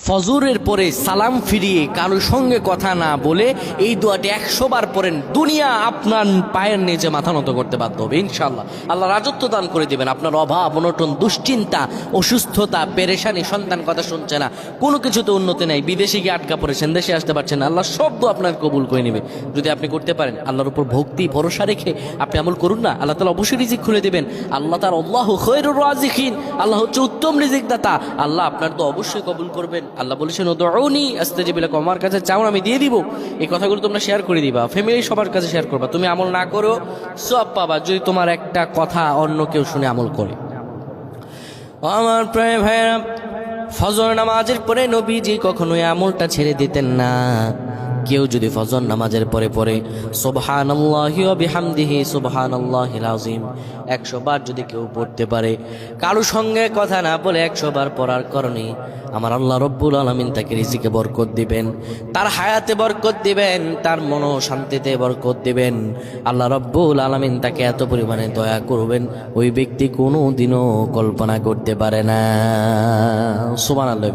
ফজরের পরে সালাম ফিরিয়ে কারোর সঙ্গে কথা না বলে এই দোয়াটি 100 বার পড়েন, দুনিয়া আপনার পায়ের নিচে মাথা নত করতে বাধ্য হবে ইনশাআল্লাহ। আল্লাহ রাজত্ব দান করে দিবেন। আপনার অভাব অনটন, দুশ্চিন্তা, অসুস্থতা, পেরেশানি, সন্তান কথা শুনছে না, কোনো কিছুতে উন্নতি নেই, বিদেশে গিয়ে আটকা পড়েছেন, দেশে আসতে পারছেন না, আল্লাহ সব দোয়া আপনার কবুল করে নেবে যদি আপনি করতে পারেন। আল্লাহর উপর ভক্তি ভরসা রেখে আপনি আমল করুন না, আল্লাহ তাআলা অবশ্যই রিজিক খুলে দিবেন। আল্লাহ তার আল্লাহু খায়রুর রাজিকিন, আল্লাহ হচ্ছে উত্তম রিজিক দাতা। আল্লাহ আপনার তো অবশ্যই কবুল করবেন। আল্লাহ বলেছেন উদউনি আস্তাজিব লাকুম, আমার কাছে চাও আমি দিয়ে দিব। এই কথাগুলো তোমরা শেয়ার করে দিবা, ফ্যামিলি সবার কাছে শেয়ার করবা। তুমি আমল না করো সব পাবা যদি তোমার একটা কথা অন্য কেউ শুনে আমল করে। আমার প্রায় ভাইরা, ফজর নামাজের পরে নবীজি কখনোই আমলটা ছেড়ে দিতেন না। কেউ যদি ফজর নামাজের পরে পরে সুবহানাল্লাহি ওয়া বিহামদিহি সুবহানাল্লাহিল আযীম 100 বার যদি কেউ পড়তে পারে, কারো সঙ্গে কথা না বলে 100 বার পড়ার কারণে আমার আল্লাহ রব্বুল আলামিন তাকে রিজিকে বরকত দিবেন, তার হায়াতে বরকত দিবেন, তার মনো শান্তিতে বরকত দিবেন। আল্লাহ রব্বুল আলামিন তাকে এত পরিমাণে দয়া করবেন ওই ব্যক্তি কোনো দিনও কল্পনা করতে পারে না। সুবহানাল্লাহ।